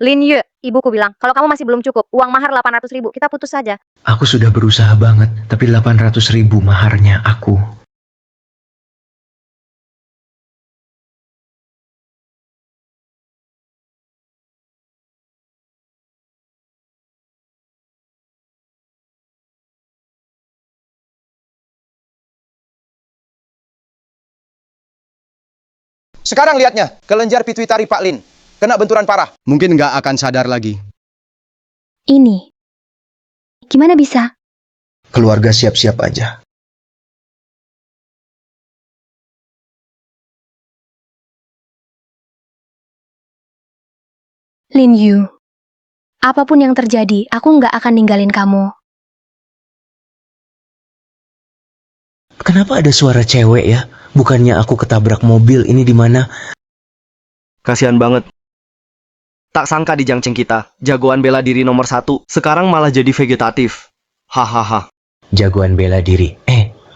Lin Yu, ibuku bilang, kalau kamu masih belum cukup, uang mahar 800.000, kita putus saja. Aku sudah berusaha banget, tapi 800.000 maharnya aku. Sekarang lihatnya, kelenjar pituitari Pak Lin. Kena benturan parah. Mungkin nggak akan sadar lagi. Ini. Gimana bisa? Keluarga siap-siap aja. Lin Yu. Apapun yang terjadi, aku nggak akan ninggalin kamu. Kenapa ada suara cewek ya? Bukannya aku ketabrak mobil, ini di mana? Kasihan banget. Tak sangka di Jangceng kita, jagoan bela diri nomor 1, sekarang malah jadi vegetatif. Hahaha. Jagoan bela diri.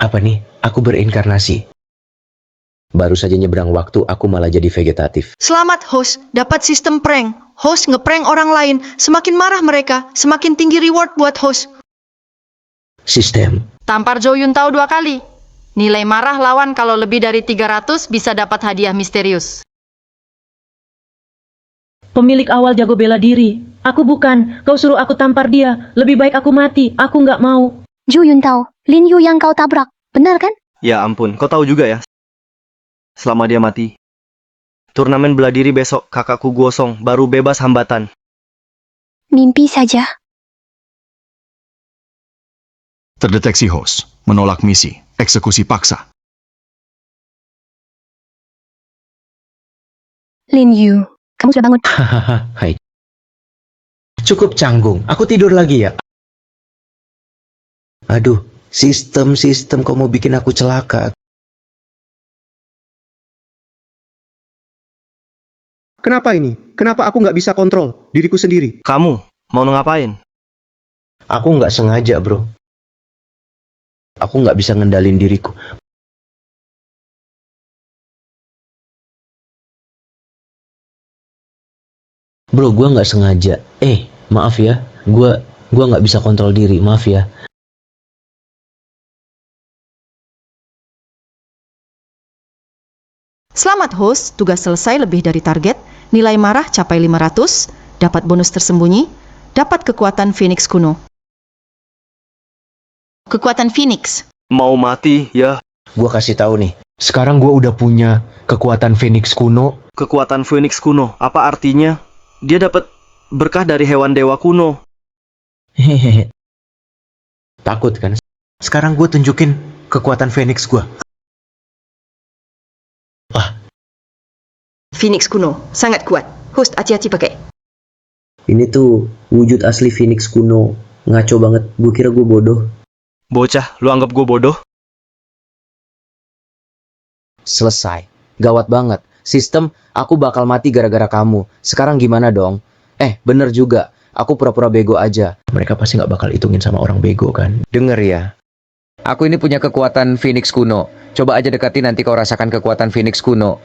Apa nih? Aku berinkarnasi. Baru saja nyebrang waktu, aku malah jadi vegetatif. Selamat host, dapat sistem prank. Host ngeprank orang lain, semakin marah mereka, semakin tinggi reward buat host. Sistem. Tampar Zhou Yuntao 2 kali. Nilai marah lawan kalau lebih dari 300 bisa dapat hadiah misterius. Pemilik awal jago bela diri. Aku bukan. Kau suruh aku tampar dia. Lebih baik aku mati. Aku nggak mau. Zhou Yuntao, Lin Yu yang kau tabrak. Benar kan? Ya ampun, kau tahu juga ya. Selama dia mati. Turnamen bela diri besok, kakakku gosong, baru bebas hambatan. Mimpi saja. Terdeteksi host, menolak misi, eksekusi paksa. Lin Yu, kamu sudah bangun? Hahaha, hai. Cukup canggung, aku tidur lagi ya. Aduh, sistem kau mau bikin aku celaka. Kenapa ini? Kenapa aku nggak bisa kontrol diriku sendiri? Kamu, mau ngapain? Aku nggak sengaja, bro. Aku nggak bisa ngendalin diriku. Bro, gua nggak sengaja. Maaf ya. Gua nggak bisa kontrol diri. Maaf ya. Selamat host, tugas selesai lebih dari target, nilai marah capai 500, dapat bonus tersembunyi, dapat kekuatan Phoenix kuno. Kekuatan Phoenix. Mau mati, ya. Gua kasih tahu nih. Sekarang gua udah punya kekuatan Phoenix kuno. Kekuatan Phoenix kuno, apa artinya? Dia dapat berkah dari hewan dewa kuno. Hehehe. Takut kan? Sekarang gue tunjukin kekuatan Phoenix gue. Phoenix kuno, sangat kuat. Host, hati-hati pakai. Ini tuh wujud asli Phoenix kuno. Ngaco banget. Gue kira gue bodoh. Bocah, lu anggap gue bodoh? Selesai. Gawat banget. Sistem, aku bakal mati gara-gara kamu. Sekarang gimana dong? Bener juga. Aku pura-pura bego aja. Mereka pasti nggak bakal hitungin sama orang bego kan? Denger ya. Aku ini punya kekuatan Phoenix kuno. Coba aja dekati nanti kau rasakan kekuatan Phoenix kuno.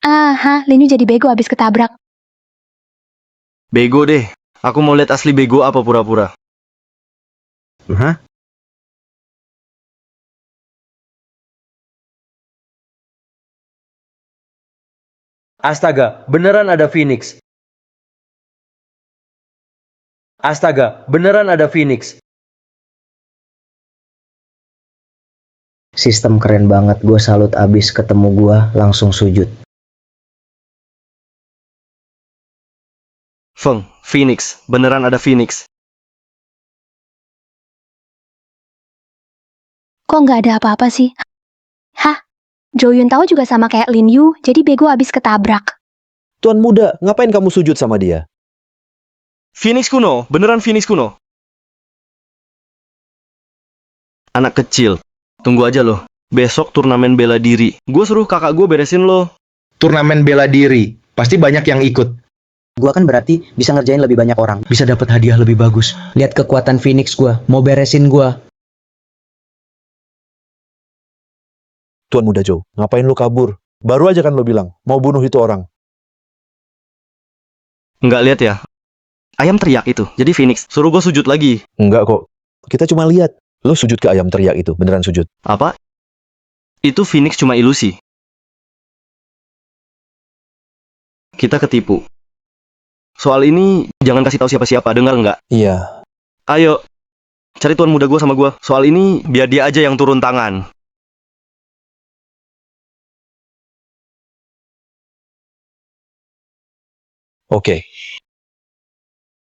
Aha, Lin Yu jadi bego abis ketabrak. Bego deh. Aku mau lihat asli bego apa pura-pura. Hah? Astaga, beneran ada Phoenix. Astaga, beneran ada Phoenix. Sistem keren banget, gue salut abis ketemu gue langsung sujud. Feng, Phoenix. Beneran ada Phoenix. Kok nggak ada apa-apa sih? Hah? Zhou Yuntao juga sama kayak Lin Yu, jadi bego abis ketabrak. Tuan muda, ngapain kamu sujud sama dia? Phoenix kuno, beneran Phoenix kuno. Anak kecil, tunggu aja loh. Besok turnamen bela diri. Gue suruh kakak gue beresin lo. Turnamen bela diri, pasti banyak yang ikut. Gua kan berarti bisa ngerjain lebih banyak orang. Bisa dapat hadiah lebih bagus. Lihat kekuatan Phoenix gua, mau beresin gua. Tuan muda Joe, ngapain lu kabur? Baru aja kan lu bilang, mau bunuh itu orang. Nggak lihat ya? Ayam teriak itu. Jadi Phoenix, suruh gue sujud lagi. Enggak kok. Kita cuma lihat. Lo sujud ke ayam teriak itu. Beneran sujud. Apa? Itu Phoenix cuma ilusi. Kita ketipu. Soal ini jangan kasih tahu siapa-siapa, dengar nggak? Iya. Ayo, cari tuan muda gue sama gue. Soal ini biar dia aja yang turun tangan. Oke.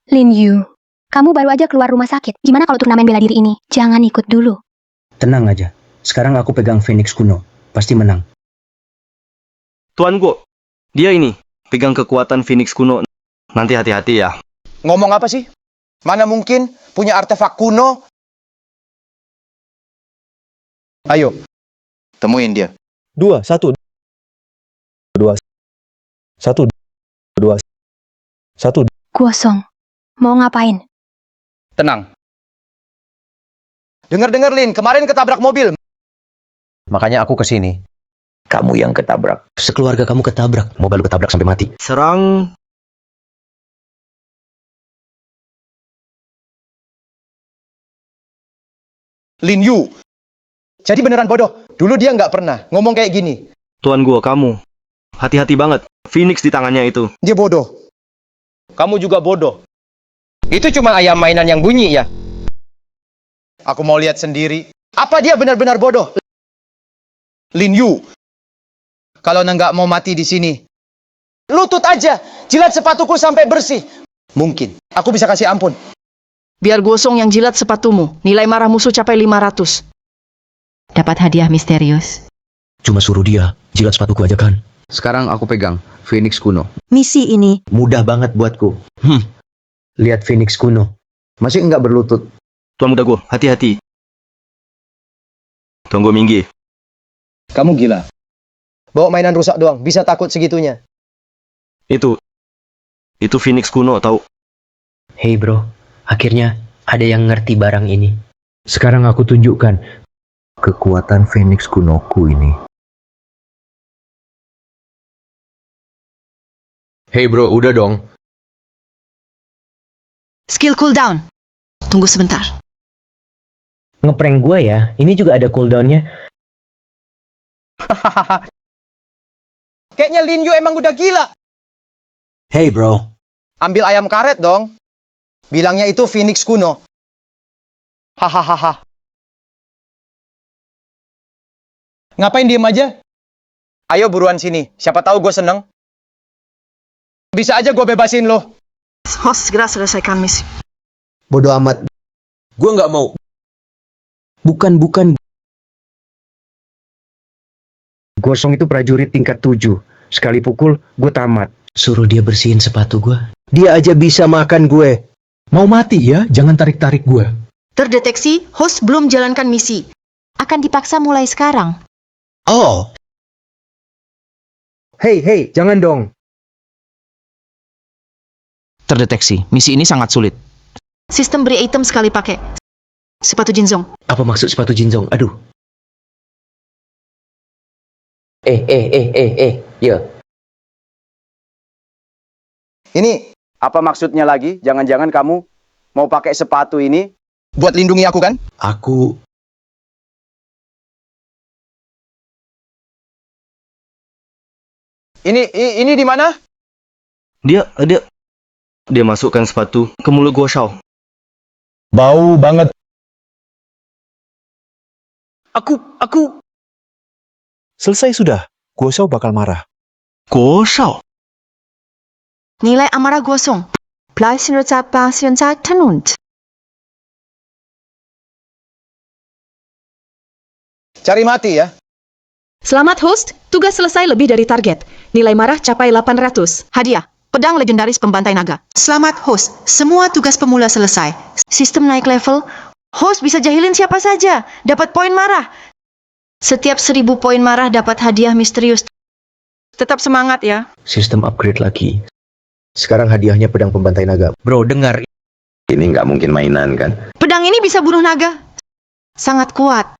Lin Yu, kamu baru aja keluar rumah sakit. Gimana kalau turnamen bela diri ini? Jangan ikut dulu. Tenang aja. Sekarang aku pegang Phoenix kuno. Pasti menang. Tuan gue, dia ini, pegang kekuatan Phoenix kuno. Nanti hati-hati ya. Ngomong apa sih? Mana mungkin punya artefak kuno? Ayo, temuin dia. 2, 1. 2. 1. 2. 1. Gosong. Mau ngapain? Tenang. Dengar-dengar, Lin, kemarin ketabrak mobil. Makanya aku kesini. Kamu yang ketabrak. Sekeluarga kamu ketabrak. Mobil lu ketabrak sampai mati. Serang. Lin Yu. Jadi beneran bodoh. Dulu dia nggak pernah ngomong kayak gini. Tuan gue, kamu. Hati-hati banget. Phoenix di tangannya itu. Dia bodoh. Kamu juga bodoh. Itu cuma ayam mainan yang bunyi ya. Aku mau lihat sendiri. Apa dia benar-benar bodoh? Lin Yu. Kalau nggak mau mati di sini, lutut aja. Jilat sepatuku sampai bersih. Mungkin. Aku bisa kasih ampun. Biar gosong yang jilat sepatumu. Nilai marah musuh capai 500. Dapat hadiah misterius. Cuma suruh dia jilat sepatuku aja kan. Sekarang aku pegang Phoenix kuno. Misi ini Mudah banget buatku. Lihat Phoenix kuno. Masih nggak berlutut. Tuan muda gue, hati-hati. Tuan gue Minggi. Kamu gila. Bawa mainan rusak doang. Bisa takut segitunya. Itu Phoenix kuno, tahu? Hey bro, akhirnya ada yang ngerti barang ini. Sekarang aku tunjukkan kekuatan Phoenix kunoku ini. Hey bro, udah dong. Skill cooldown. Tunggu sebentar. Ngeprank gue ya, ini juga ada cooldownnya. Kayaknya Lin Yu emang udah gila. Hey bro. Ambil ayam karet dong. Bilangnya itu Phoenix kuno. Hahaha. Ngapain diem aja? Ayo buruan sini. Siapa tahu gue seneng. Bisa aja gue bebasin lo. Host, segera selesaikan misi. Bodoh amat. Gue nggak mau. Bukan. Gosong itu prajurit tingkat 7. Sekali pukul, gue tamat. Suruh dia bersihin sepatu gue. Dia aja bisa makan gue. Mau mati ya, jangan tarik-tarik gue. Terdeteksi, host belum jalankan misi. Akan dipaksa mulai sekarang. Oh. Hey, jangan dong. Terdeteksi, misi ini sangat sulit. Sistem beri item sekali pakai. Sepatu Jinzong. Apa maksud sepatu Jinzong? Aduh. Ya. Ini apa maksudnya lagi? Jangan-jangan kamu mau pakai sepatu ini buat lindungi aku kan? Aku... Ini di mana? Dia masukkan sepatu ke mulut Guo Shao. Bau banget. Aku... Selesai sudah. Guo Shao bakal marah. Guo Shao? Nilai amarah gosong. Cari mati ya. Selamat host, tugas selesai lebih dari target. Nilai marah capai 800. Hadiah, pedang legendaris pembantai naga. Selamat host, semua tugas pemula selesai. Sistem naik level, host bisa jahilin siapa saja. Dapat poin marah. Setiap 1000 poin marah dapat hadiah misterius. Tetap semangat ya. Sistem upgrade lagi. Sekarang hadiahnya pedang pembantai naga. Bro, dengar. Ini nggak mungkin mainan kan? Pedang ini bisa bunuh naga. Sangat kuat.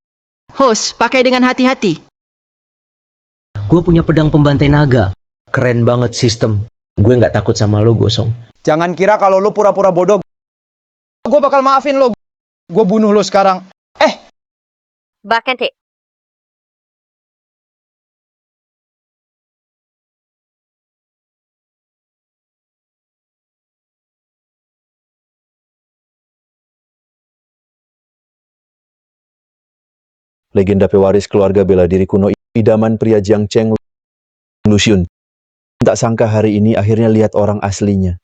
Host, pakai dengan hati-hati. Gue punya pedang pembantai naga. Keren banget sistem. Gue nggak takut sama lo, Gosong. Jangan kira kalau lu pura-pura bodoh, gue bakal maafin lo. Gue bunuh lo sekarang. Bakente. Legenda pewaris keluarga bela diri kuno idaman pria Jiang Cheng Lu Xun. Tak sangka hari ini akhirnya lihat orang aslinya.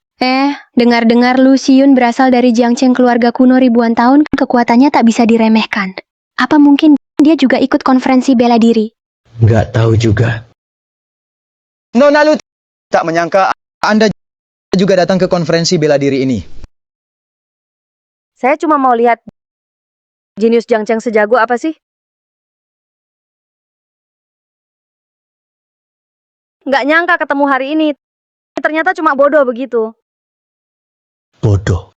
Dengar-dengar Lu Xun berasal dari Jiangcheng keluarga kuno ribuan tahun, kekuatannya tak bisa diremehkan. Apa mungkin dia juga ikut konferensi bela diri? Nggak tahu juga. Nona Lu tak menyangka Anda juga datang ke konferensi bela diri ini. Saya cuma mau lihat jenius Jiang Cheng sejago apa sih? Nggak nyangka ketemu hari ini. Ternyata cuma bodoh begitu. Bodoh.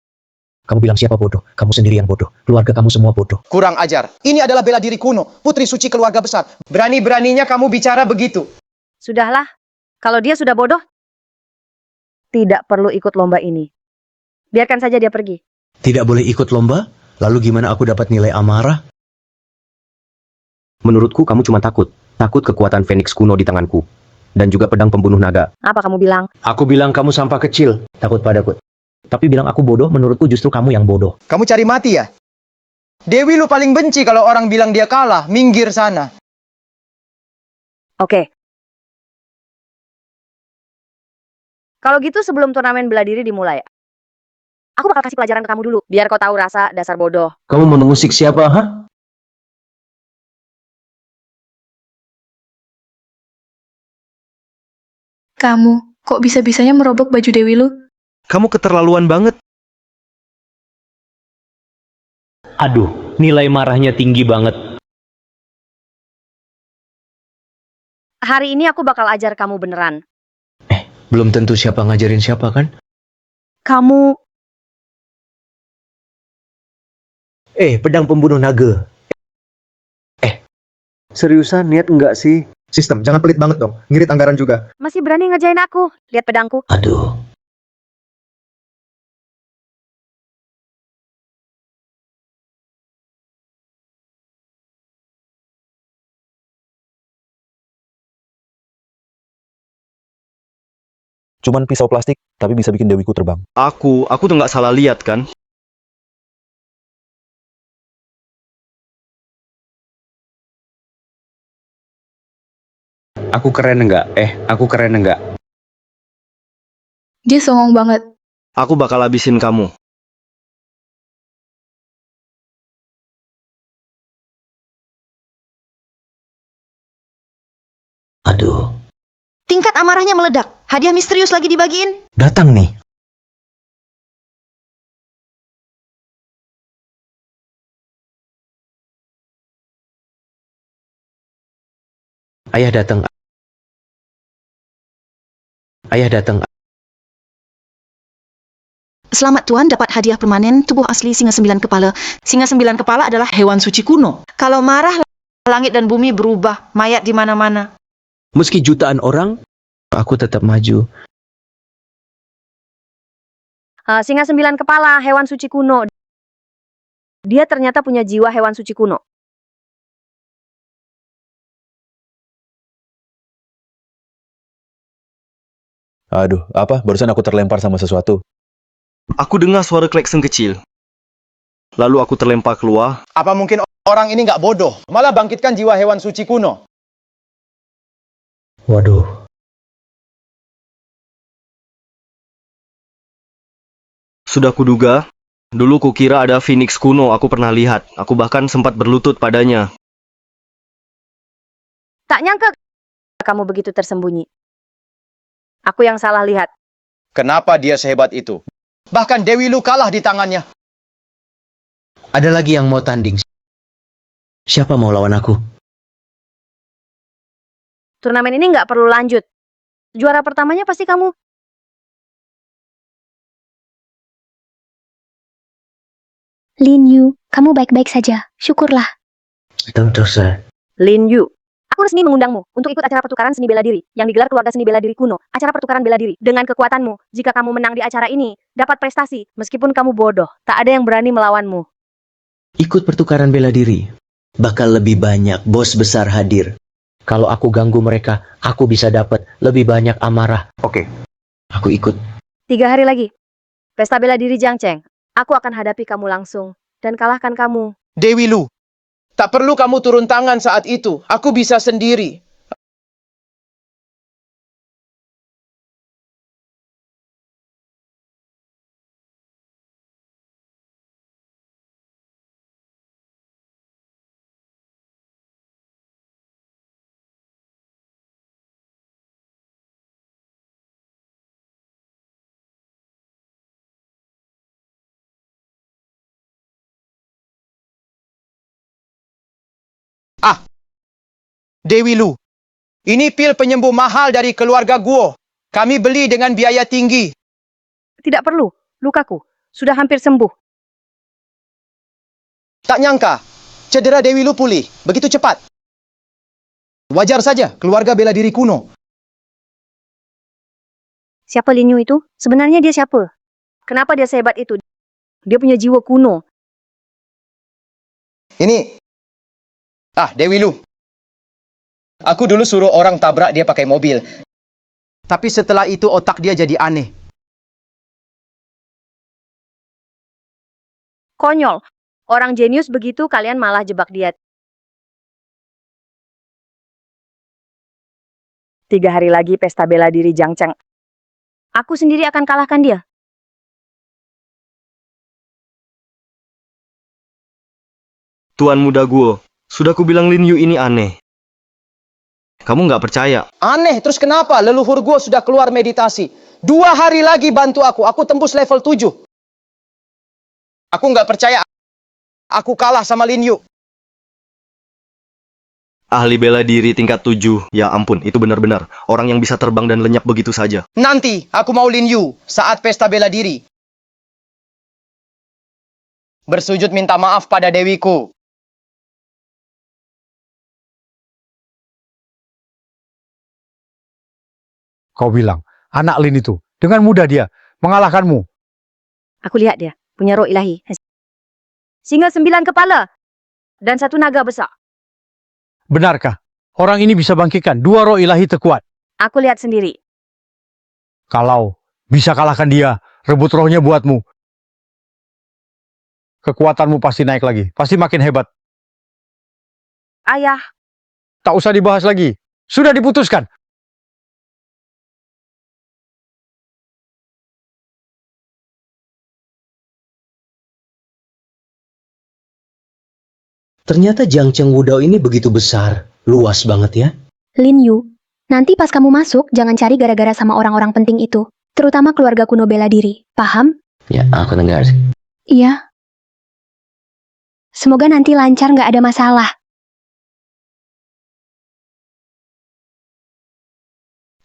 Kamu bilang siapa bodoh? Kamu sendiri yang bodoh. Keluarga kamu semua bodoh. Kurang ajar. Ini adalah bela diri kuno, putri suci keluarga besar. Berani-beraninya kamu bicara begitu. Sudahlah. Kalau dia sudah bodoh, tidak perlu ikut lomba ini. Biarkan saja dia pergi. Tidak boleh ikut lomba? Lalu gimana aku dapat nilai amarah? Menurutku kamu cuma takut. Takut kekuatan Phoenix kuno di tanganku. Dan juga pedang pembunuh naga. Apa kamu bilang? Aku bilang kamu sampah kecil. Takut padaku. Tapi bilang aku bodoh, menurutku justru kamu yang bodoh. Kamu cari mati ya? Dewi lu paling benci kalau orang bilang dia kalah. Minggir sana. Oke. Kalau gitu sebelum turnamen bela diri dimulai, aku bakal kasih pelajaran ke kamu dulu. Biar kau tahu rasa dasar bodoh. Kamu mau mengusik siapa, ha? Kamu, kok bisa-bisanya merobek baju Dewi lu? Kamu keterlaluan banget. Aduh, nilai marahnya tinggi banget. Hari ini aku bakal ajar kamu beneran. Belum tentu siapa ngajarin siapa, kan? Kamu... Pedang pembunuh naga. Seriusan niat enggak sih? Sistem, jangan pelit banget dong. Ngirit anggaran juga. masih berani ngerjain aku. Lihat pedangku. Aduh. Cuman pisau plastik, tapi bisa bikin Dewiku terbang. Aku tuh nggak salah lihat kan? Aku keren enggak? Aku keren enggak? Dia songong banget. Aku bakal habisin kamu. Aduh. Tingkat amarahnya meledak. Hadiah misterius lagi dibagiin. Datang nih. Ayah datang. Ayah datang. Selamat Tuan dapat hadiah permanen tubuh asli singa 9 kepala. Singa 9 kepala adalah hewan suci kuno. Kalau marah, langit dan bumi berubah. Mayat di mana-mana. Meski jutaan orang, aku tetap maju. Singa 9 kepala, hewan suci kuno. Dia ternyata punya jiwa hewan suci kuno. Aduh, apa? Barusan aku terlempar sama sesuatu. Aku dengar suara klakson kecil. Lalu aku terlempar keluar. Apa mungkin orang ini nggak bodoh? Malah bangkitkan jiwa hewan suci kuno. Waduh. Sudah kuduga. Dulu kukira ada Phoenix kuno, aku pernah lihat. Aku bahkan sempat berlutut padanya. Tak nyangka kamu begitu tersembunyi. Aku yang salah lihat. Kenapa dia sehebat itu? Bahkan Dewi lu kalah di tangannya. Ada lagi yang mau tanding. Siapa mau lawan aku? Turnamen ini nggak perlu lanjut. Juara pertamanya pasti kamu. Lin Yu, kamu baik-baik saja. Syukurlah. Tentu saja. Lin Yu. Aku resmi mengundangmu untuk ikut acara pertukaran seni bela diri yang digelar keluarga seni bela diri kuno. Acara pertukaran bela diri. Dengan kekuatanmu, jika kamu menang di acara ini, dapat prestasi. Meskipun kamu bodoh, tak ada yang berani melawanmu. Ikut pertukaran bela diri. Bakal lebih banyak bos besar hadir. Kalau aku ganggu mereka, aku bisa dapat lebih banyak amarah. Oke, aku ikut. 3 hari lagi. Pesta bela diri Jiang Cheng. Aku akan hadapi kamu langsung dan kalahkan kamu. Dewi Lu, tak perlu kamu turun tangan saat itu. Aku bisa sendiri. Dewi Lu, ini pil penyembuh mahal dari keluarga Guo. Kami beli dengan biaya tinggi. Tidak perlu. Lukaku sudah hampir sembuh. Tak nyangka, cedera Dewi Lu pulih begitu cepat. Wajar saja, keluarga bela diri kuno. Siapa Lin Yu itu? Sebenarnya dia siapa? Kenapa dia sehebat itu? Dia punya jiwa kuno. Ini, Dewi Lu. Aku dulu suruh orang tabrak dia pakai mobil. Tapi setelah itu otak dia jadi aneh. Konyol. Orang jenius begitu kalian malah jebak dia. 3 hari lagi pesta bela diri Jiang Cheng. Aku sendiri akan kalahkan dia. Tuan muda Guo, sudah kubilang Lin Yu ini aneh. Kamu nggak percaya? Aneh, terus kenapa? Leluhur gua sudah keluar meditasi. 2 hari lagi bantu aku tembus level 7. Aku nggak percaya aku kalah sama Lin Yu. Ahli bela diri tingkat 7. Ya ampun, itu benar-benar orang yang bisa terbang dan lenyap begitu saja. Nanti aku mau Lin Yu saat pesta bela diri. Bersujud minta maaf pada dewiku. Kau bilang, anak Lin itu, dengan mudah dia mengalahkanmu. Aku lihat dia punya roh ilahi. Singa 9 kepala dan 1 naga besar. Benarkah? Orang ini bisa bangkitkan 2 roh ilahi terkuat. Aku lihat sendiri. Kalau bisa kalahkan dia, rebut rohnya buatmu. Kekuatanmu pasti naik lagi, pasti makin hebat. Ayah, Tak usah dibahas lagi, sudah diputuskan. Ternyata Jiang Cheng Wudao ini begitu besar. Luas banget ya. Lin Yu, nanti pas kamu masuk, jangan cari gara-gara sama orang-orang penting itu. Terutama keluarga kuno bela diri. Paham? Ya, aku dengar. Iya. Semoga nanti lancar nggak ada masalah.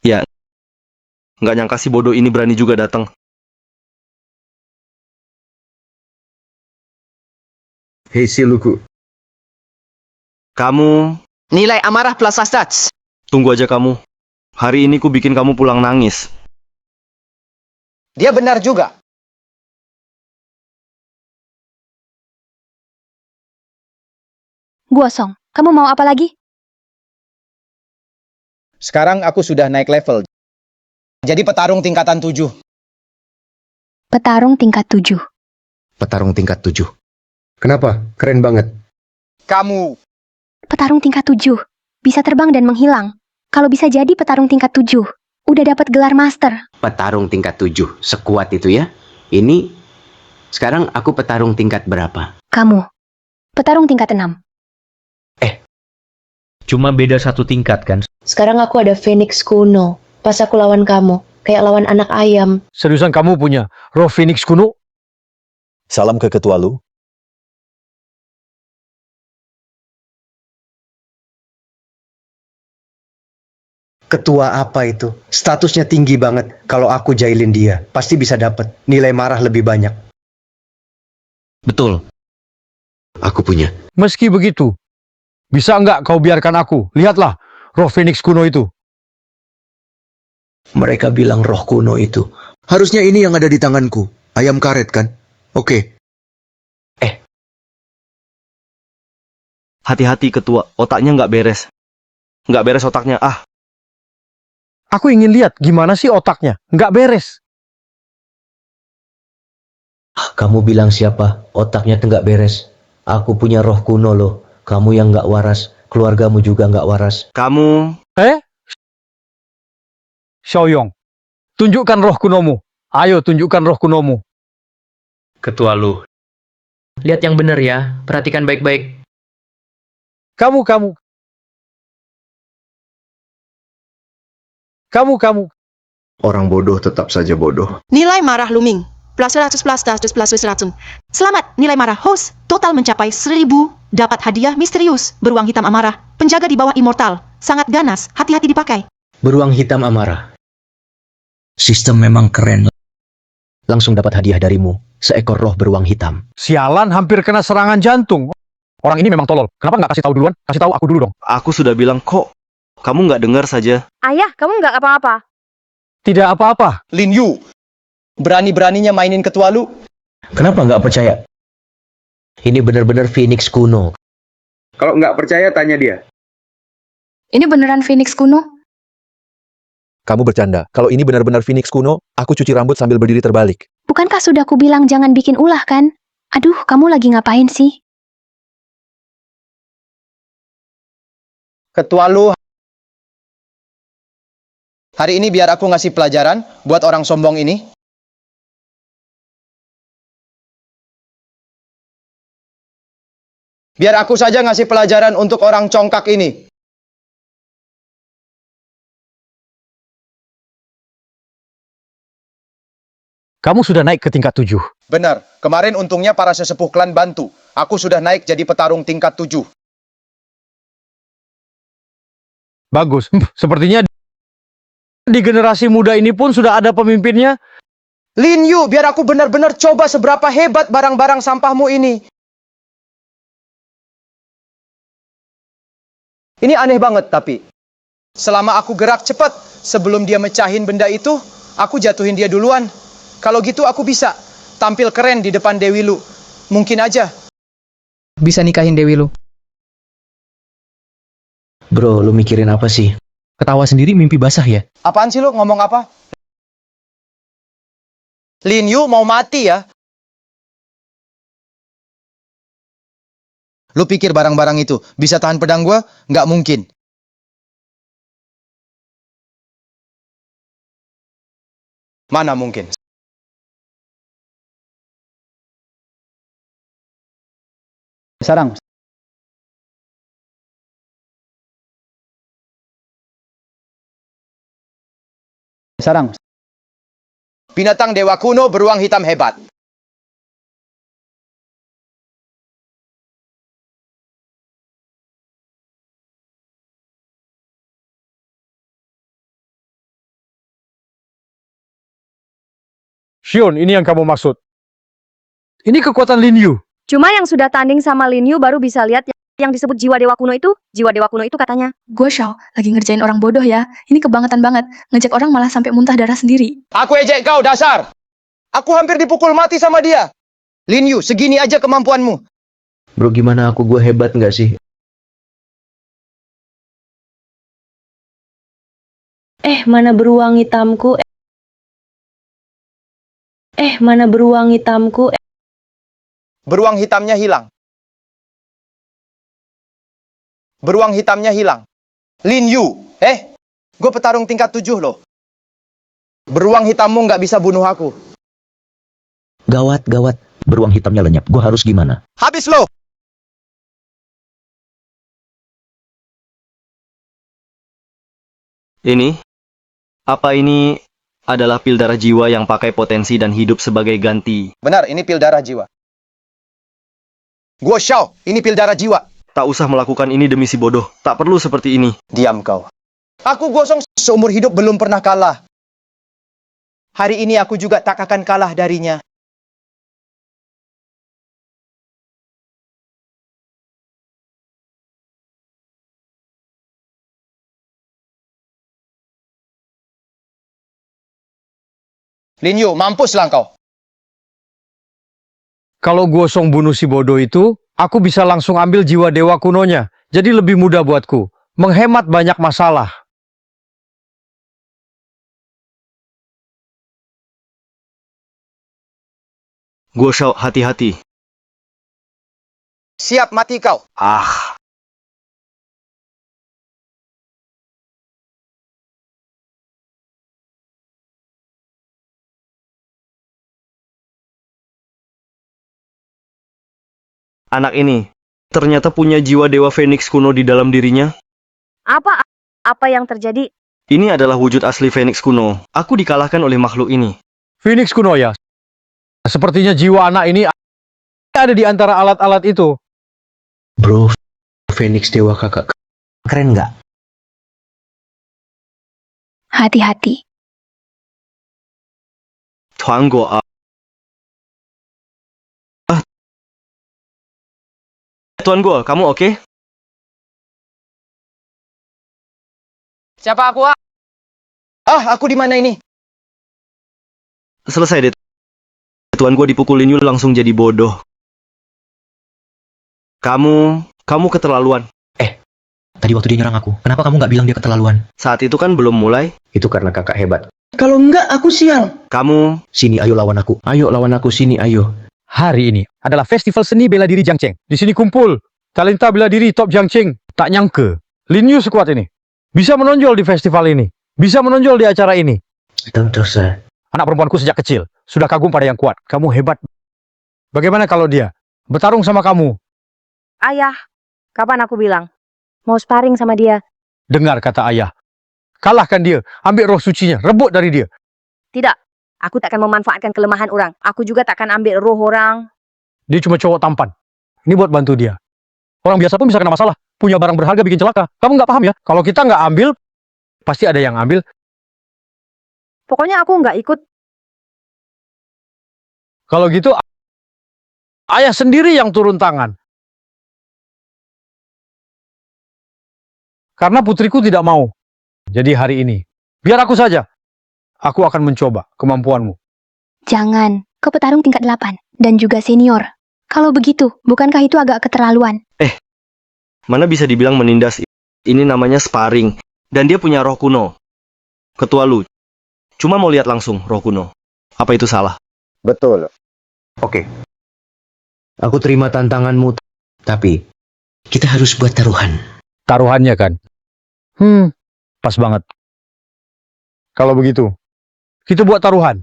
Ya, nggak nyangka si bodoh ini berani juga datang. Hei si Luku, Kamu, Nilai amarah plus stats. tunggu aja kamu. Hari ini ku bikin kamu pulang nangis. Dia benar juga. Guosong, kamu mau apa lagi? Sekarang aku sudah naik level. Jadi petarung tingkatan 7. Petarung tingkat 7. Petarung tingkat 7. kenapa? Keren banget. Kamu, Petarung tingkat 7. Bisa terbang dan menghilang. Kalau bisa jadi petarung tingkat 7. Udah dapat gelar master. Petarung tingkat 7. Sekuat itu ya. Ini, sekarang aku petarung tingkat berapa? Kamu. Petarung tingkat 6. Cuma beda 1 tingkat kan? sekarang aku ada Phoenix kuno. Pas aku lawan kamu, kayak lawan anak ayam. Seriusan kamu punya roh Phoenix kuno? Salam ke ketua Lu. Ketua apa itu? Statusnya tinggi banget. Kalau aku jailin dia, pasti bisa dapat nilai marah lebih banyak. Betul. Aku punya. Meski begitu, Bisa enggak kau biarkan aku? Lihatlah, roh Phoenix kuno itu. Mereka bilang roh kuno itu. Harusnya ini yang ada di tanganku. Ayam karet kan? Oke. Hati-hati ketua, otaknya nggak beres. Nggak beres otaknya, ah. Aku ingin lihat gimana sih otaknya. Nggak beres. Kamu bilang siapa? Otaknya tuh nggak beres. Aku punya roh kuno loh. Kamu yang nggak waras. Keluargamu juga nggak waras. Kamu... Xiaoyong, tunjukkan roh kunomu. Ayo tunjukkan roh kunomu. Ketua Lu. Lihat yang benar ya, perhatikan baik-baik. Kamu. Orang bodoh tetap saja bodoh. Nilai marah Luming. Plus 100 plus 100 plus 100. Selamat, nilai marah host. Total mencapai 1000. Dapat hadiah misterius. Beruang hitam amarah. Penjaga di bawah immortal. Sangat ganas, hati-hati dipakai. Beruang hitam amarah. Sistem memang keren. Langsung dapat hadiah darimu. Seekor roh beruang hitam. Sialan, hampir kena serangan jantung. Orang ini memang tolol. Kenapa nggak kasih tahu duluan? Kasih tahu aku dulu dong. Aku sudah bilang kok. Kamu nggak dengar saja. Ayah, kamu nggak apa-apa. Tidak apa-apa. Lin Yu, berani-beraninya mainin ketua lu. Kenapa nggak percaya? Ini benar-benar Phoenix kuno. Kalau nggak percaya, tanya dia. Ini beneran Phoenix kuno? Kamu bercanda. Kalau ini benar-benar Phoenix kuno, aku cuci rambut sambil berdiri terbalik. Bukankah sudah ku bilang jangan bikin ulah kan? Aduh, kamu lagi ngapain sih? Ketua lu, hari ini biar aku ngasih pelajaran buat orang sombong ini. Biar aku saja ngasih pelajaran untuk orang congkak ini. Kamu sudah naik ke tingkat 7. Benar, kemarin untungnya para sesepuh klan bantu. Aku sudah naik jadi petarung tingkat 7. Bagus. Sepertinya di generasi muda ini pun sudah ada pemimpinnya. Lin Yu, biar aku benar-benar coba seberapa hebat barang-barang sampahmu ini. Ini aneh banget tapi. Selama aku gerak cepat, sebelum dia mecahin benda itu, aku jatuhin dia duluan. Kalau gitu aku bisa tampil keren di depan Dewi Lu. Mungkin aja. Bisa nikahin Dewi Lu. Bro, lu mikirin apa sih? Ketawa sendiri mimpi basah ya? Apaan sih lu ngomong apa? Lin Yu mau mati ya? Lu pikir barang-barang itu bisa tahan pedang gua? Nggak mungkin. Mana mungkin? Sarang. Sarang. Binatang dewa kuno beruang hitam hebat. Xion, ini yang kamu maksud. Ini kekuatan Lin Yu. Cuma yang sudah tanding sama Lin Yu baru bisa lihat yang disebut jiwa dewa kuno itu. Jiwa dewa kuno itu katanya. Gue Xiao, lagi ngerjain orang bodoh ya. Ini kebangetan banget. Ngejek orang malah sampai muntah darah sendiri. Aku ejek kau, dasar! Aku hampir dipukul mati sama dia. Lin Yu, segini aja kemampuanmu. Bro, gimana aku? Gue hebat nggak sih? Mana beruang hitamku? Mana beruang hitamku? Beruang hitamnya hilang. Beruang hitamnya hilang. Lin Yu, gue petarung tingkat 7 loh. Beruang hitammu nggak bisa bunuh aku. Gawat, gawat. Beruang hitamnya lenyap. Gue harus gimana? Habis lo! Ini? Apa ini adalah pil darah jiwa yang pakai potensi dan hidup sebagai ganti? Benar, ini pil darah jiwa. Gua Xiao, ini pil darah jiwa. Tak usah melakukan ini demi si bodoh. Tak perlu seperti ini. Diam kau. Aku gosong seumur hidup belum pernah kalah. Hari ini aku juga tak akan kalah darinya. Lin Yu, mampuslah engkau. Kalau gosong bunuh si bodoh itu, aku bisa langsung ambil jiwa dewa kunonya. Jadi lebih mudah buatku. Menghemat banyak masalah. Guo Shao, hati-hati. Siap mati kau. Ah, anak ini ternyata punya jiwa dewa Phoenix kuno di dalam dirinya. Apa yang terjadi? Ini adalah wujud asli Phoenix kuno. Aku dikalahkan oleh makhluk ini. Phoenix kuno ya. Sepertinya jiwa anak ini ada di antara alat-alat itu. Bro, Phoenix Dewa kakak. Keren nggak? Hati-hati. Tuan Guo, Tuan Guo, kamu oke? Siapa aku? Aku di mana ini? Selesai deh. Tuan Guo dipukulin Yu langsung jadi bodoh. Kamu keterlaluan. Tadi waktu dia nyerang aku, kenapa kamu nggak bilang dia keterlaluan? Saat itu kan belum mulai. Itu karena kakak hebat. Kalau enggak, aku sial. Kamu Sini, ayo lawan aku. Ayo lawan aku, sini, ayo. Hari ini adalah festival seni bela diri Jiangcheng. Di sini kumpul talenta bela diri top Jiangcheng. Tak nyangka, Lin Yu sekuat ini bisa menonjol di festival ini, bisa menonjol di acara ini. Tentu saja. Anak perempuanku sejak kecil sudah kagum pada yang kuat. Kamu hebat. Bagaimana kalau dia bertarung sama kamu? Ayah, kapan aku bilang mau sparring sama dia? Dengar kata ayah. Kalahkan dia, ambil roh sucinya, rebut dari dia. Tidak, aku takkan memanfaatkan kelemahan orang. Aku juga takkan ambil roh orang. Dia cuma cowok tampan. Ini buat bantu dia. Orang biasa pun bisa kena masalah. Punya barang berharga bikin celaka. Kamu nggak paham ya? Kalau kita nggak ambil, pasti ada yang ambil. Pokoknya aku nggak ikut. Kalau gitu, ayah sendiri yang turun tangan. Karena putriku tidak mau. Jadi hari ini, biar aku saja. Aku akan mencoba kemampuanmu. Jangan, kau petarung tingkat 8 dan juga senior. Kalau begitu, bukankah itu agak keterlaluan? mana bisa dibilang menindas? Ini namanya sparring. Dan dia punya roh kuno. Ketua lu, cuma mau lihat langsung roh kuno. Apa itu salah? Betul. Oke. Aku terima tantanganmu, tapi kita harus buat taruhan. Taruhannya kan? Pas banget. Kalau begitu, kita buat taruhan.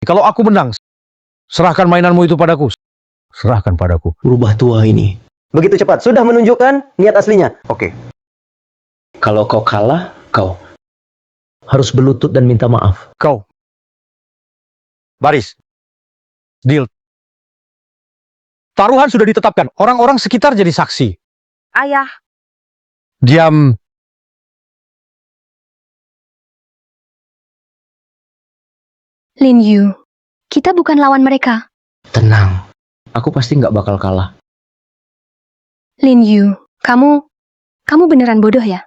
Kalau aku menang, serahkan mainanmu itu padaku. Serahkan padaku. Rubah tua ini. Begitu cepat, sudah menunjukkan niat aslinya. Oke. Kalau kau kalah, kau harus berlutut dan minta maaf. Kau. Baris. Deal. Taruhan sudah ditetapkan. Orang-orang sekitar jadi saksi. Ayah, Diam. Lin Yu, kita bukan lawan mereka. Tenang. Aku pasti nggak bakal kalah. Lin Yu, kamu beneran bodoh ya?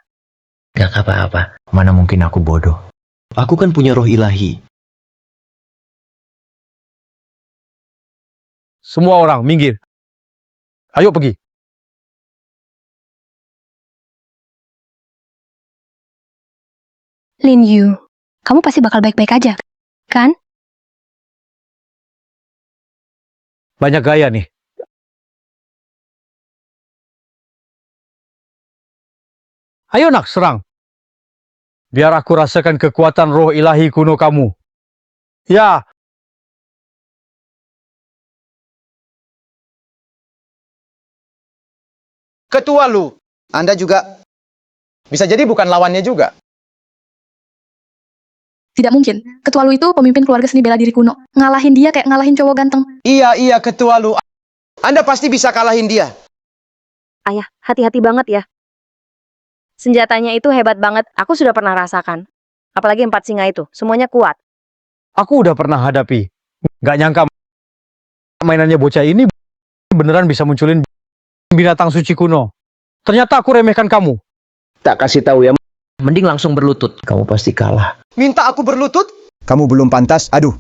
Gak apa-apa. Mana mungkin aku bodoh. Aku kan punya roh ilahi. Semua orang minggir. Ayo pergi. Lin Yu, kamu pasti bakal baik-baik aja, kan? Banyak gaya nih. Ayo nak, serang. Biar aku rasakan kekuatan roh ilahi kuno kamu. Ya. Ketua Lu, Anda juga bisa jadi bukan lawannya juga. Tidak mungkin. Ketua Lu itu pemimpin keluarga seni bela diri kuno. Ngalahin dia kayak ngalahin cowok ganteng. Iya, Ketua Lu. Anda pasti bisa kalahin dia. ayah, hati-hati banget ya. Senjatanya itu hebat banget. Aku sudah pernah rasakan. Apalagi 4 singa itu. Semuanya kuat. Aku udah pernah hadapi. Gak nyangka mainannya bocah ini beneran bisa munculin binatang suci kuno. Ternyata aku remehkan kamu. Tak kasih tahu ya. Mending langsung berlutut. Kamu pasti kalah. Minta aku berlutut? Kamu belum pantas. Aduh.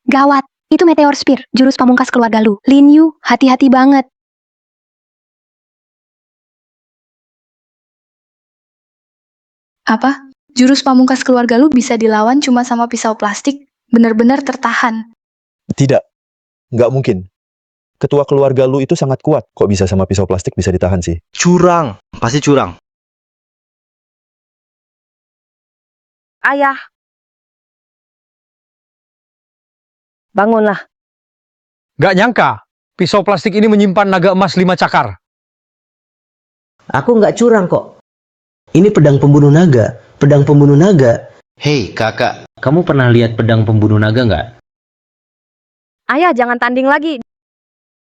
Gawat, itu Meteor Spear, jurus pamungkas keluarga Lu. Lin Yu, hati-hati banget. Apa? Jurus pamungkas keluarga lu bisa dilawan cuma sama pisau plastik? Benar-benar tertahan. Tidak, nggak mungkin. Ketua keluarga lu itu sangat kuat. Kok bisa sama pisau plastik bisa ditahan sih? Curang, pasti curang. Ayah. Bangunlah. Gak nyangka, pisau plastik ini menyimpan naga emas 5 cakar. Aku nggak curang kok. Ini pedang pembunuh naga. Pedang pembunuh naga. Hei kakak, kamu pernah lihat pedang pembunuh naga nggak? Ayah, jangan tanding lagi.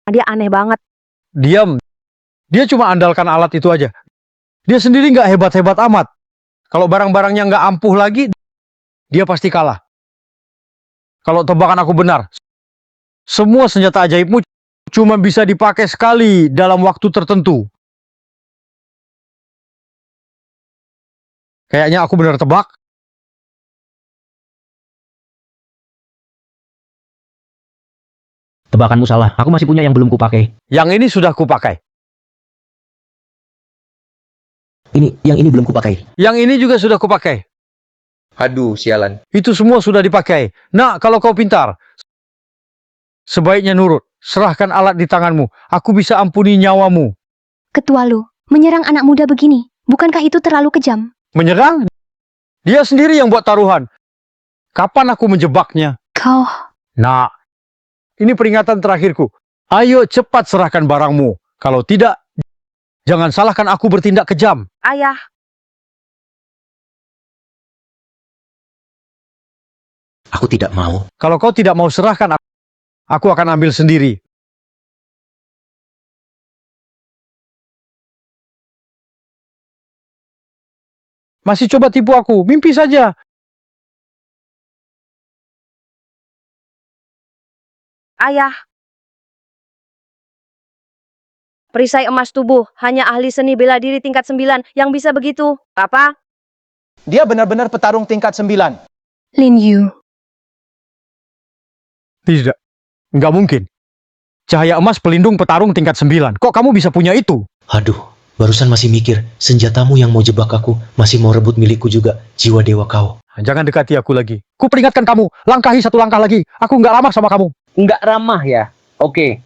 Dia aneh banget. Diam. Dia cuma andalkan alat itu aja. Dia sendiri nggak hebat-hebat amat. Kalau barang-barangnya nggak ampuh lagi, dia pasti kalah. Kalau tebakan aku benar, semua senjata ajaibmu cuma bisa dipakai sekali dalam waktu tertentu. Kayaknya aku benar tebak. Tebakanmu salah. Aku masih punya yang belum kupakai. Yang ini sudah kupakai. Yang ini belum kupakai. Yang ini juga sudah kupakai. Aduh, sialan. Itu semua sudah dipakai. Nah, kalau kau pintar, sebaiknya nurut. Serahkan alat di tanganmu. Aku bisa ampuni nyawamu. Ketua Lu, menyerang anak muda begini, bukankah itu terlalu kejam? Menyerang? Dia sendiri yang buat taruhan. Kapan aku menjebaknya? Kau... Nah, ini peringatan terakhirku. Ayo cepat serahkan barangmu. Kalau tidak, jangan salahkan aku bertindak kejam. Ayah. Aku tidak mau. Kalau kau tidak mau serahkan, aku akan ambil sendiri. Masih coba tipu aku, mimpi saja. Ayah. Perisai emas tubuh, hanya ahli seni bela diri tingkat 9 yang bisa begitu. Apa? Dia benar-benar petarung tingkat 9. Lin Yu. Tidak, nggak mungkin. Cahaya emas pelindung petarung tingkat 9. Kok kamu bisa punya itu? Aduh, barusan masih mikir. Senjatamu yang mau jebak aku, masih mau rebut milikku juga. Jiwa dewa kau. Jangan dekati aku lagi. Ku peringatkan kamu, langkahi 1 langkah lagi. Aku nggak ramah sama kamu. Nggak ramah ya? Oke.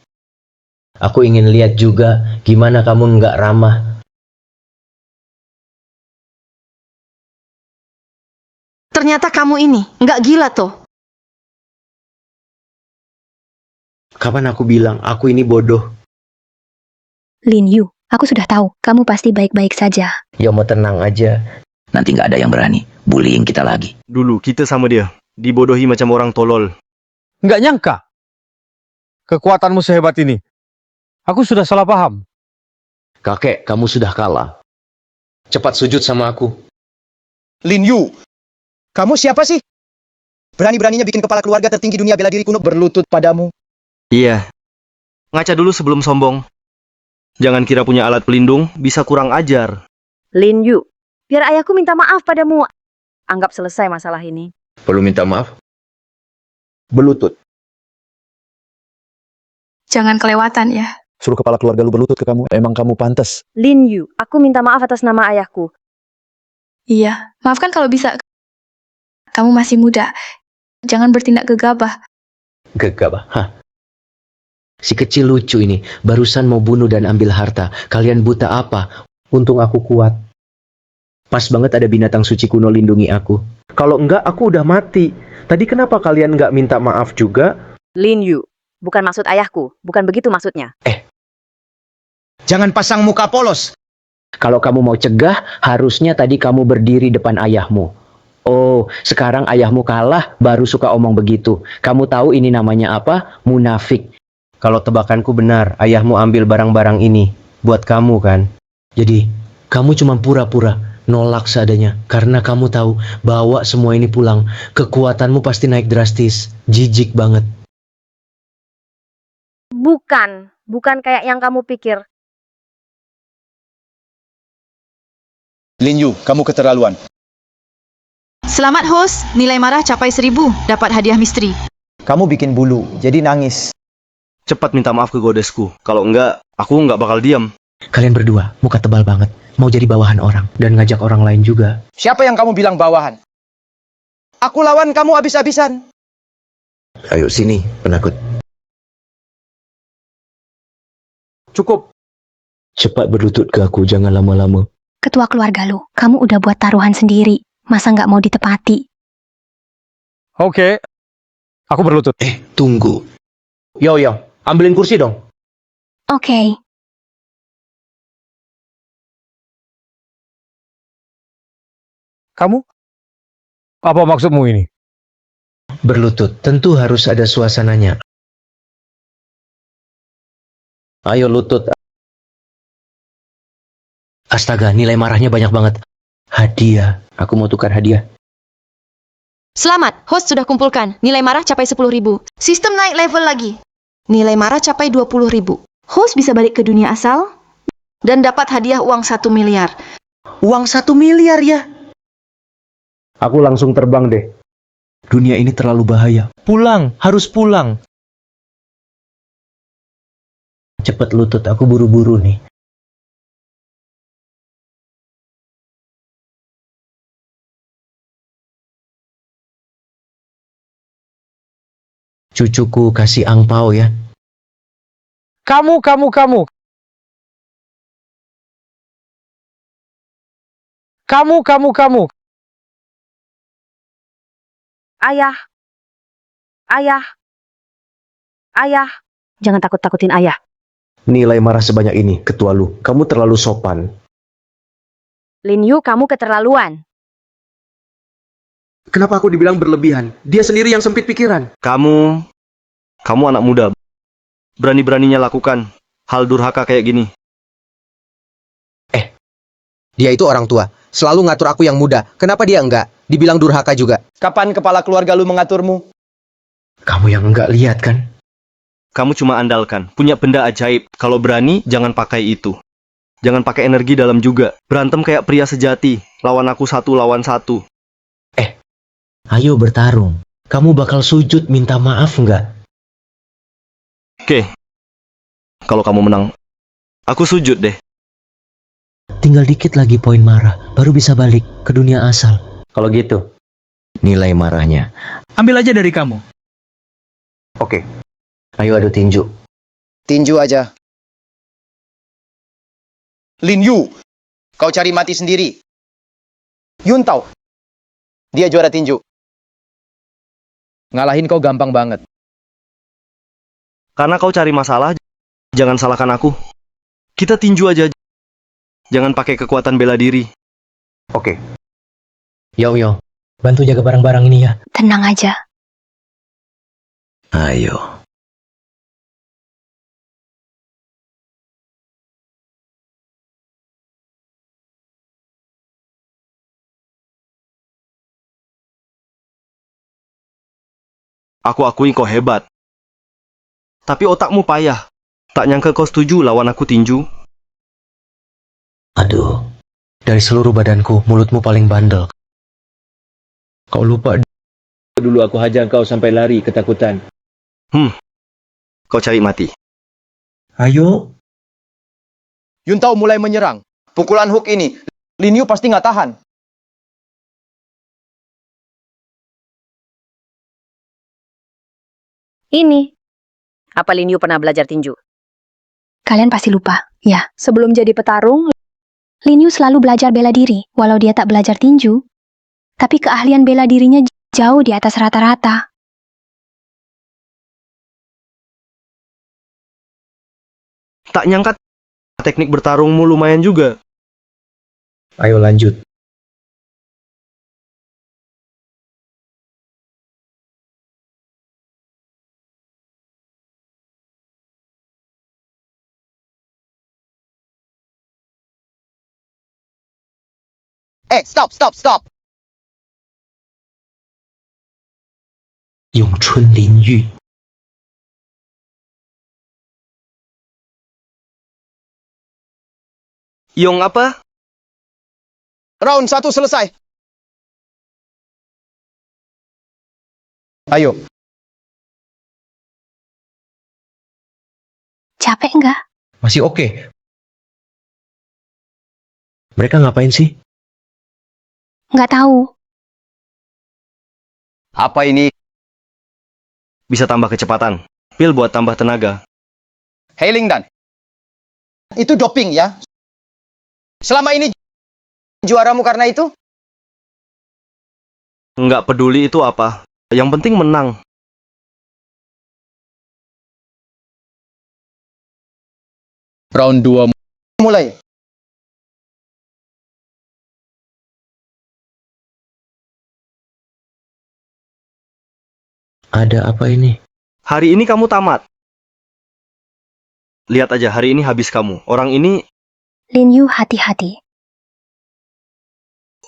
Aku ingin lihat juga gimana kamu nggak ramah. Ternyata kamu ini nggak gila toh. Kapan aku bilang aku ini bodoh? Lin Yu, aku sudah tahu, kamu pasti baik-baik saja. Ya mau tenang aja. Nanti nggak ada yang berani bullying kita lagi. Dulu kita sama dia, dibodohi macam orang tolol. Nggak nyangka. Kekuatanmu sehebat ini. Aku sudah salah paham. Kakek, kamu sudah kalah. Cepat sujud sama aku. Lin Yu, kamu siapa sih? Berani-beraninya bikin kepala keluarga tertinggi dunia bela diri kuno berlutut padamu. Iya. Ngaca dulu sebelum sombong. Jangan kira punya alat pelindung, bisa kurang ajar. Lin Yu, biar ayahku minta maaf padamu. Anggap selesai masalah ini. Perlu minta maaf? Berlutut. Jangan kelewatan ya. Suruh kepala keluarga lu berlutut ke kamu. Emang kamu pantas. Lin Yu, aku minta maaf atas nama ayahku. Iya, maafkan kalau bisa. Kamu masih muda. Jangan bertindak gegabah. Gegabah, hah? Si kecil lucu ini, barusan mau bunuh dan ambil harta. Kalian buta apa? Untung aku kuat. Pas banget ada binatang suci kuno lindungi aku. Kalau enggak, aku udah mati. Tadi kenapa kalian nggak minta maaf juga? Lin Yu, bukan maksud ayahku. Bukan begitu maksudnya. Jangan pasang muka polos. Kalau kamu mau cegah, harusnya tadi kamu berdiri depan ayahmu. Oh, sekarang ayahmu kalah, baru suka omong begitu. Kamu tahu ini namanya apa? Munafik. Kalau tebakanku benar, ayahmu ambil barang-barang ini. Buat kamu kan? Jadi, kamu cuma pura-pura nolak seadanya. Karena kamu tahu, bawa semua ini pulang. Kekuatanmu pasti naik drastis. Jijik banget. Bukan kayak yang kamu pikir. Lin Yu, kamu keterlaluan. Selamat host, nilai marah capai 1000, dapat hadiah misteri. Kamu bikin bulu, jadi nangis. Cepat minta maaf ke godesku. Kalau enggak, aku enggak bakal diam. Kalian berdua, muka tebal banget. Mau jadi bawahan orang, dan ngajak orang lain juga. Siapa yang kamu bilang bawahan? Aku lawan kamu habis-habisan. Ayo sini, penakut. Cukup. Cepat berlutut ke aku, jangan lama-lama. Ketua keluarga lu, kamu udah buat taruhan sendiri. Masa nggak mau ditepati? Oke. Aku berlutut. Tunggu. Yo, ambilin kursi dong. Oke. Kamu? Apa maksudmu ini? Berlutut, tentu harus ada suasananya. Ayo lutut. Astaga, nilai marahnya banyak banget. Hadiah. Aku mau tukar hadiah. Selamat, host sudah kumpulkan. Nilai marah capai 10.000. Sistem naik level lagi. Nilai marah capai 20.000. Host bisa balik ke dunia asal dan dapat hadiah uang 1 miliar. Uang 1 miliar ya? Aku langsung terbang deh. Dunia ini terlalu bahaya. Pulang, harus pulang. Cepet lutut, aku buru-buru nih. Cucuku kasih angpau ya. Kamu. Kamu. Ayah. Ayah. Ayah. Jangan takut-takutin ayah. Nilai marah sebanyak ini, ketua lu. Kamu terlalu sopan. Lin Yu, kamu keterlaluan. Kenapa aku dibilang berlebihan? Dia sendiri yang sempit pikiran. Kamu anak muda. Berani-beraninya lakukan hal durhaka kayak gini. Dia itu orang tua. Selalu ngatur aku yang muda. Kenapa dia enggak? Dibilang durhaka juga. Kapan kepala keluarga lu mengaturmu? Kamu yang enggak lihat kan? Kamu cuma andalkan. Punya benda ajaib. Kalau berani, jangan pakai itu. Jangan pakai energi dalam juga. Berantem kayak pria sejati. Lawan aku 1 lawan 1. Ayo bertarung. Kamu bakal sujud minta maaf enggak? Oke. Kalau kamu menang, aku sujud deh. Tinggal dikit lagi poin marah. Baru bisa balik ke dunia asal. Kalau gitu, nilai marahnya. Ambil aja dari kamu. Oke. Ayo adu tinju. Tinju aja. Lin Yu, kau cari mati sendiri. Yun Tao, dia juara tinju. Ngalahin kau gampang banget. Karena kau cari masalah, jangan salahkan aku. Kita tinju aja. Jangan pakai kekuatan bela diri. Oke. Yo, bantu jaga barang-barang ini ya. Tenang aja. Ayo. Aku akui kau hebat. Tapi otakmu payah. Tak nyangka kau setuju lawan aku tinju. Aduh. Dari seluruh badanku, mulutmu paling bandel. Kau lupa dulu aku hajar kau sampai lari ketakutan. Kau cari mati. Ayo. Yun Tao mulai menyerang. Pukulan hook ini, Lin Yu pasti nggak tahan. Ini. Apa Lin Yu pernah belajar tinju? Kalian pasti lupa. Ya, Sebelum jadi petarung, Lin Yu selalu belajar bela diri, walau dia tak belajar tinju. Tapi keahlian bela dirinya jauh di atas rata-rata. Tak nyangka teknik bertarungmu lumayan juga. Ayo lanjut. Stop. Yung Chun Lin Yu. Yong apa? Round 1 selesai. Ayo, Capek nggak? Masih oke. Mereka ngapain sih? Nggak tahu. apa ini? Bisa tambah kecepatan. Pil buat tambah tenaga. Hei Lingdan, itu doping ya? Selama ini juaramu karena itu? Nggak peduli itu apa. Yang penting menang. Round 2 mulai. Ada apa ini? Hari ini kamu tamat. Lihat aja, hari ini habis kamu. Orang ini, Lin Yu, hati-hati.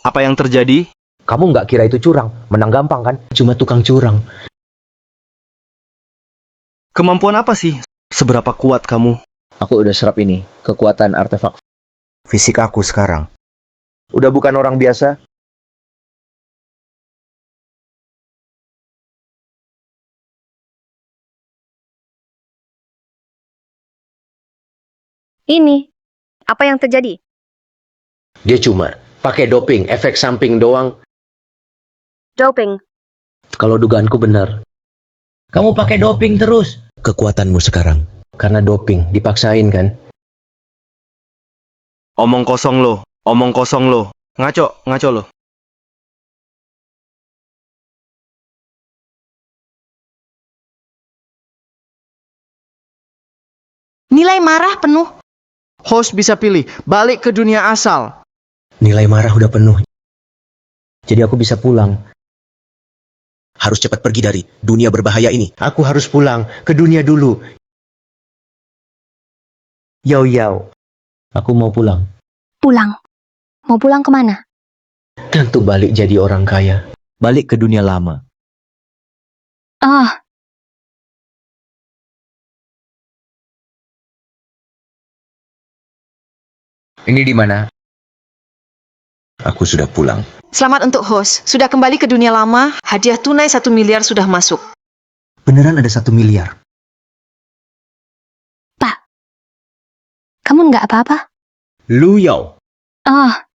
apa yang terjadi? Kamu nggak kira itu curang? Menang gampang kan? Cuma tukang curang. Kemampuan apa sih? Seberapa kuat kamu? Aku udah serap ini, kekuatan artefak fisik aku sekarang. Udah bukan orang biasa. Ini, apa yang terjadi? Dia cuma pakai doping, efek samping doang. Doping. Kalau dugaanku benar. Kamu pakai doping terus. Kekuatanmu sekarang. Karena doping, dipaksain kan? Omong kosong lo. Omong kosong lo. Ngaco, ngaco lo. Nilai marah penuh. Host bisa pilih, balik ke dunia asal. Nilai marah udah penuh. Jadi aku bisa pulang. Harus cepat pergi dari dunia berbahaya ini. Aku harus pulang ke dunia dulu. Yau yau. Aku mau pulang. Pulang. Mau pulang kemana? Tentu balik jadi orang kaya. Balik ke dunia lama. Ah, Ini di mana? Aku sudah pulang. Selamat untuk host. Sudah kembali ke dunia lama, hadiah tunai 1 miliar sudah masuk. Beneran ada 1 miliar. Pak. Kamu nggak apa-apa? Lu Yau. Ah,